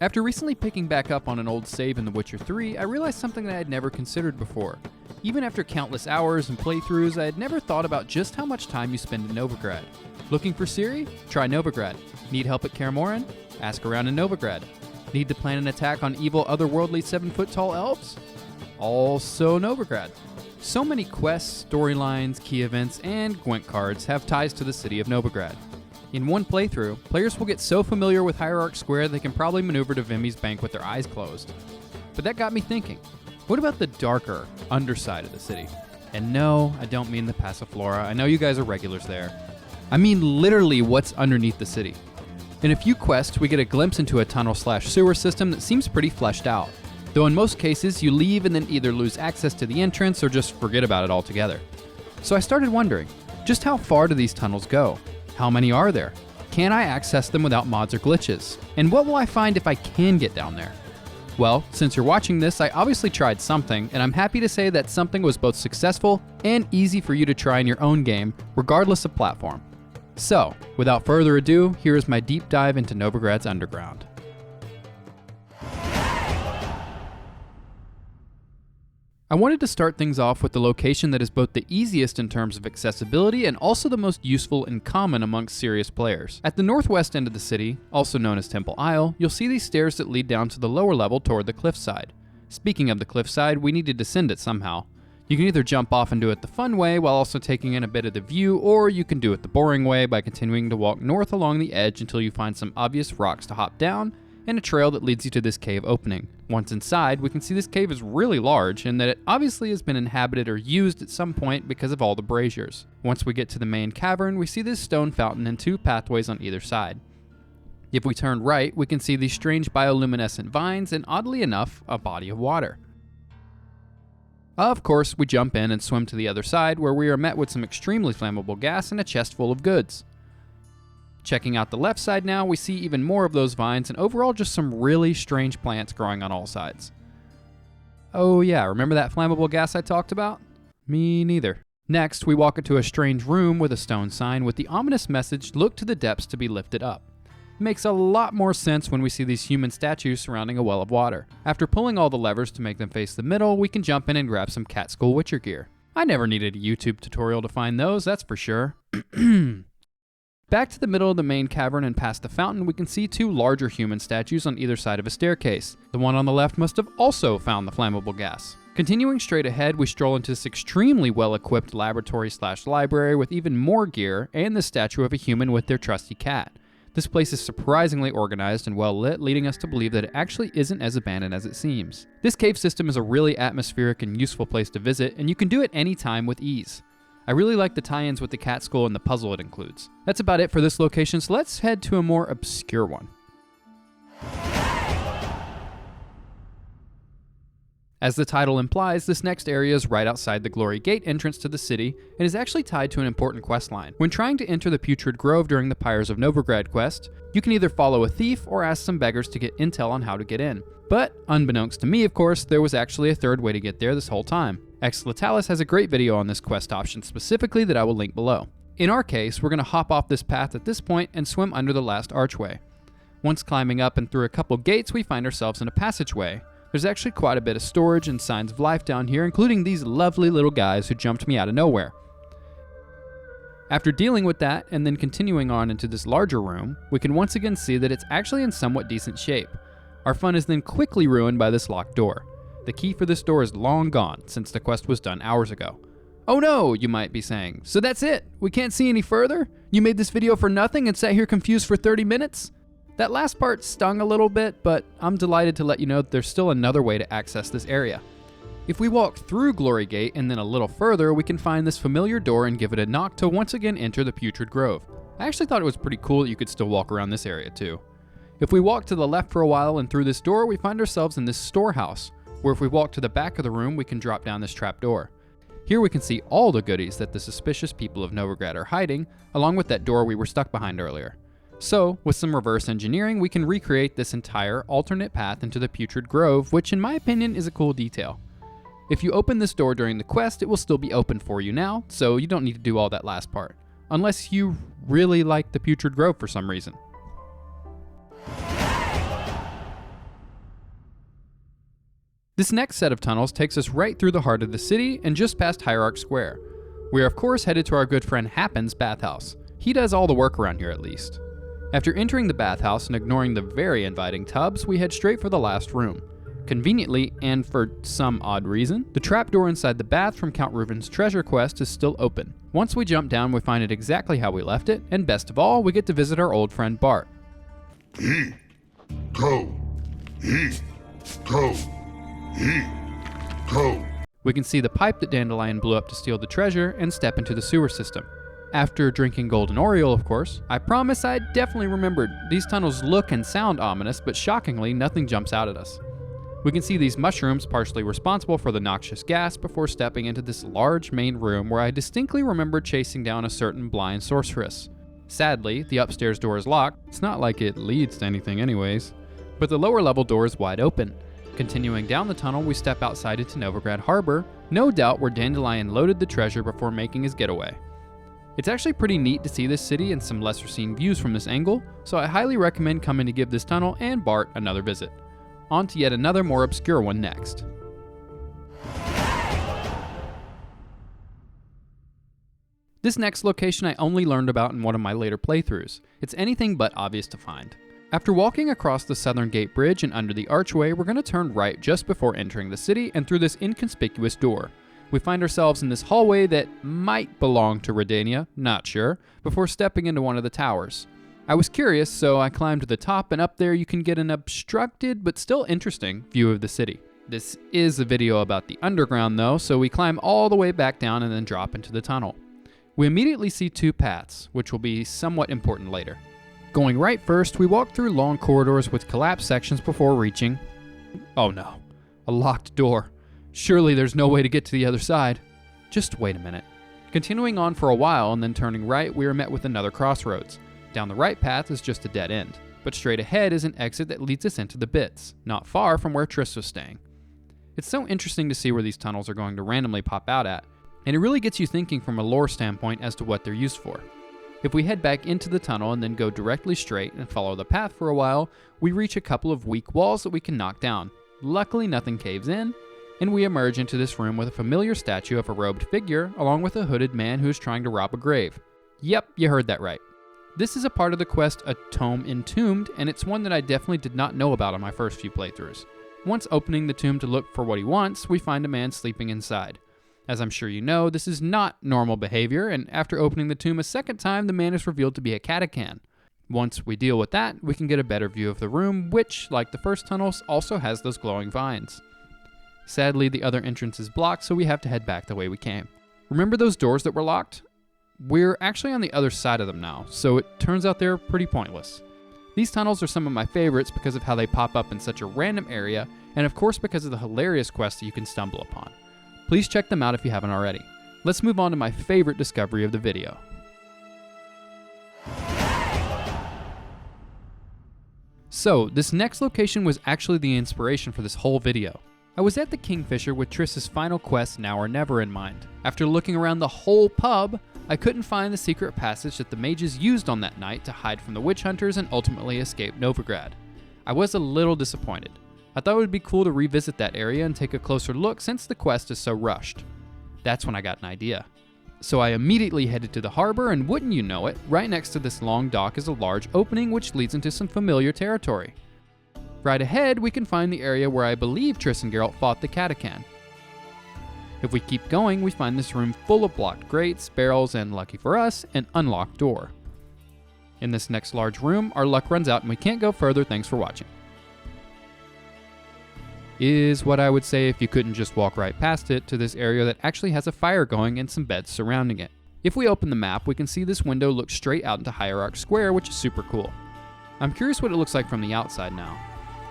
After recently picking back up on an old save in The Witcher 3, I realized something that I had never considered before. Even after countless hours and playthroughs, I had never thought about just how much time you spend in Novigrad. Looking for Ciri? Try Novigrad. Need help at Kaer Morhen? Ask around in Novigrad. Need to plan an attack on evil otherworldly 7-foot-tall elves? Also Novigrad. So many quests, storylines, key events, and Gwent cards have ties to the city of Novigrad. In one playthrough, players will get so familiar with Hierarch Square they can probably maneuver to Vimi's bank with their eyes closed. But that got me thinking, what about the darker underside of the city? And no, I don't mean the Passiflora. I know you guys are regulars there. I mean literally what's underneath the city. In a few quests, we get a glimpse into a tunnel/sewer system that seems pretty fleshed out. Though in most cases, you leave and then either lose access to the entrance or just forget about it altogether. So I started wondering, just how far do these tunnels go? How many are there? Can I access them without mods or glitches? And what will I find if I can get down there? Well, since you're watching this, I obviously tried something, and I'm happy to say that something was both successful and easy for you to try in your own game, regardless of platform. So, without further ado, here is my deep dive into Novigrad's underground. I wanted to start things off with the location that is both the easiest in terms of accessibility and also the most useful and common amongst serious players. At the northwest end of the city, also known as Temple Isle, you'll see these stairs that lead down to the lower level toward the cliffside. Speaking of the cliffside, we need to descend it somehow. You can either jump off and do it the fun way while also taking in a bit of the view, or you can do it the boring way by continuing to walk north along the edge until you find some obvious rocks to hop down and a trail that leads you to this cave opening. Once inside, we can see this cave is really large and that it obviously has been inhabited or used at some point because of all the braziers. Once we get to the main cavern, we see this stone fountain and two pathways on either side. If we turn right, we can see these strange bioluminescent vines and, oddly enough, a body of water. Of course, we jump in and swim to the other side where we are met with some extremely flammable gas and a chest full of goods. Checking out the left side now, we see even more of those vines and overall just some really strange plants growing on all sides. Oh yeah, remember that flammable gas I talked about? Me neither. Next, we walk into a strange room with a stone sign with the ominous message, "Look to the depths to be lifted up." It makes a lot more sense when we see these human statues surrounding a well of water. After pulling all the levers to make them face the middle, we can jump in and grab some Cat School Witcher gear. I never needed a YouTube tutorial to find those, that's for sure. Back to the middle of the main cavern and past the fountain, we can see two larger human statues on either side of a staircase. The one on the left must have also found the flammable gas. Continuing straight ahead, we stroll into this extremely well-equipped laboratory/library with even more gear and the statue of a human with their trusty cat. This place is surprisingly organized and well lit, leading us to believe that it actually isn't as abandoned as it seems. This cave system is a really atmospheric and useful place to visit, and you can do it any time with ease. I really like the tie-ins with the cat skull and the puzzle it includes. That's about it for this location, so let's head to a more obscure one. As the title implies, this next area is right outside the Glory Gate entrance to the city and is actually tied to an important quest line. When trying to enter the Putrid Grove during the Pyres of Novigrad quest, you can either follow a thief or ask some beggars to get intel on how to get in. But, unbeknownst to me of course, there was actually a third way to get there this whole time. Xlatalis has a great video on this quest option specifically that I will link below. In our case, we're going to hop off this path at this point and swim under the last archway. Once climbing up and through a couple gates, we find ourselves in a passageway. There's actually quite a bit of storage and signs of life down here, including these lovely little guys who jumped me out of nowhere. After dealing with that and then continuing on into this larger room, we can once again see that it's actually in somewhat decent shape. Our fun is then quickly ruined by this locked door. The key for this door is long gone since the quest was done hours ago. Oh no, you might be saying. So that's it? We can't see any further? You made this video for nothing and sat here confused for 30 minutes? That last part stung a little bit, but I'm delighted to let you know that there's still another way to access this area. If we walk through Glory Gate and then a little further, we can find this familiar door and give it a knock to once again enter the Putrid Grove. I actually thought it was pretty cool that you could still walk around this area too. If we walk to the left for a while and through this door, we find ourselves in this storehouse, where if we walk to the back of the room, we can drop down this trap door. Here we can see all the goodies that the suspicious people of Novigrad are hiding, along with that door we were stuck behind earlier. So, with some reverse engineering, we can recreate this entire alternate path into the Putrid Grove, which in my opinion is a cool detail. If you open this door during the quest, it will still be open for you now, so you don't need to do all that last part. Unless you really like the Putrid Grove for some reason. This next set of tunnels takes us right through the heart of the city and just past Hierarch Square. We are of course headed to our good friend Happen's bathhouse. He does all the work around here at least. After entering the bathhouse and ignoring the very inviting tubs, we head straight for the last room. Conveniently, and for some odd reason, the trapdoor inside the bath from Count Reuven's treasure quest is still open. Once we jump down, we find it exactly how we left it, and best of all, we get to visit our old friend Bart. Go. We can see the pipe that Dandelion blew up to steal the treasure and step into the sewer system. After drinking Golden Oriole, of course, I promise I definitely remembered. These tunnels look and sound ominous, but shockingly, nothing jumps out at us. We can see these mushrooms partially responsible for the noxious gas before stepping into this large main room where I distinctly remember chasing down a certain blind sorceress. Sadly, the upstairs door is locked. It's not like it leads to anything anyways. But the lower level door is wide open. Continuing down the tunnel, we step outside into Novigrad Harbor, no doubt where Dandelion loaded the treasure before making his getaway. It's actually pretty neat to see this city and some lesser seen views from this angle, so I highly recommend coming to give this tunnel and Bart another visit. On to yet another more obscure one next. This next location I only learned about in one of my later playthroughs. It's anything but obvious to find. After walking across the Southern Gate Bridge and under the archway, we're going to turn right just before entering the city and through this inconspicuous door. We find ourselves in this hallway that might belong to Redania, not sure, before stepping into one of the towers. I was curious, so I climbed to the top, and up there you can get an obstructed but still interesting view of the city. This is a video about the underground though, so we climb all the way back down and then drop into the tunnel. We immediately see two paths, which will be somewhat important later. Going right first, we walk through long corridors with collapsed sections before reaching... oh no, a locked door. Surely there's no way to get to the other side. Just wait a minute. Continuing on for a while and then turning right, we are met with another crossroads. Down the right path is just a dead end, but straight ahead is an exit that leads us into the Bits, not far from where Triss was staying. It's so interesting to see where these tunnels are going to randomly pop out at, and it really gets you thinking from a lore standpoint as to what they're used for. If we head back into the tunnel and then go directly straight and follow the path for a while, we reach a couple of weak walls that we can knock down. Luckily nothing caves in, and we emerge into this room with a familiar statue of a robed figure along with a hooded man who is trying to rob a grave. Yep, you heard that right. This is a part of the quest A Tome Entombed, and it's one that I definitely did not know about on my first few playthroughs. Once opening the tomb to look for what he wants, we find a man sleeping inside. As I'm sure you know, this is not normal behavior, and after opening the tomb a second time, the man is revealed to be a catachan. Once we deal with that, we can get a better view of the room, which, like the first tunnels, also has those glowing vines. Sadly, the other entrance is blocked, so we have to head back the way we came. Remember those doors that were locked? We're actually on the other side of them now, so it turns out they're pretty pointless. These tunnels are some of my favorites because of how they pop up in such a random area, and of course because of the hilarious quests that you can stumble upon. Please check them out if you haven't already. Let's move on to my favorite discovery of the video. So, this next location was actually the inspiration for this whole video. I was at the Kingfisher with Triss's final quest Now or Never in mind. After looking around the whole pub, I couldn't find the secret passage that the mages used on that night to hide from the witch hunters and ultimately escape Novigrad. I was a little disappointed. I thought it would be cool to revisit that area and take a closer look since the quest is so rushed. That's when I got an idea. So I immediately headed to the harbor, and wouldn't you know it, right next to this long dock is a large opening which leads into some familiar territory. Right ahead, we can find the area where I believe Triss and Geralt fought the catachan. If we keep going, we find this room full of blocked grates, barrels, and lucky for us, an unlocked door. In this next large room, our luck runs out and we can't go further. Thanks for watching. Is what I would say if you couldn't just walk right past it to this area that actually has a fire going and some beds surrounding it. If we open the map, we can see this window looks straight out into Hierarch Square, which is super cool. I'm curious what it looks like from the outside now.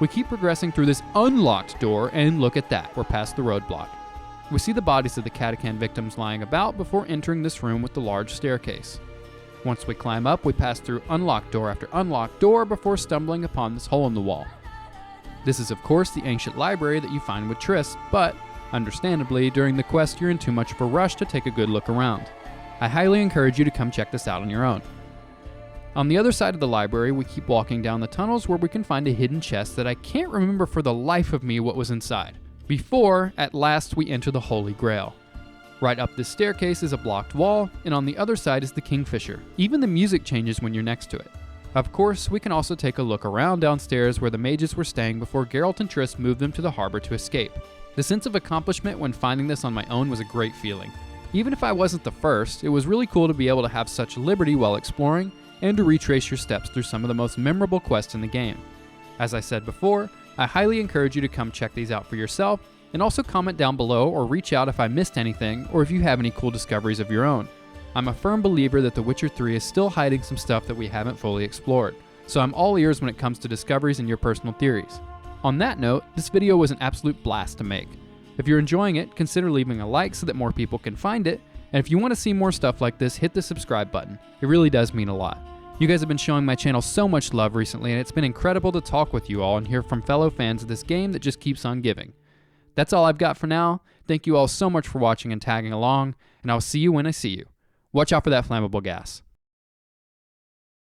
We keep progressing through this unlocked door, and look at that, we're past the roadblock. We see the bodies of the catachan victims lying about before entering this room with the large staircase. Once we climb up, we pass through unlocked door after unlocked door before stumbling upon this hole in the wall. This is of course the ancient library that you find with Triss, but understandably, during the quest you're in too much of a rush to take a good look around. I highly encourage you to come check this out on your own. On the other side of the library, we keep walking down the tunnels where we can find a hidden chest that I can't remember for the life of me what was inside. before, at last, we enter the Holy Grail. Right up this staircase is a blocked wall, and on the other side is the Kingfisher. Even the music changes when you're next to it. Of course, we can also take a look around downstairs where the mages were staying before Geralt and Triss moved them to the harbor to escape. The sense of accomplishment when finding this on my own was a great feeling. Even if I wasn't the first, it was really cool to be able to have such liberty while exploring, and to retrace your steps through some of the most memorable quests in the game. As I said before, I highly encourage you to come check these out for yourself, and also comment down below or reach out if I missed anything or if you have any cool discoveries of your own. I'm a firm believer that The Witcher 3 is still hiding some stuff that we haven't fully explored, so I'm all ears when it comes to discoveries and your personal theories. On that note, this video was an absolute blast to make. If you're enjoying it, consider leaving a like so that more people can find it, and if you want to see more stuff like this, hit the subscribe button. It really does mean a lot. You guys have been showing my channel so much love recently, and it's been incredible to talk with you all and hear from fellow fans of this game that just keeps on giving. That's all I've got for now. Thank you all so much for watching and tagging along, and I'll see you when I see you. Watch out for that flammable gas.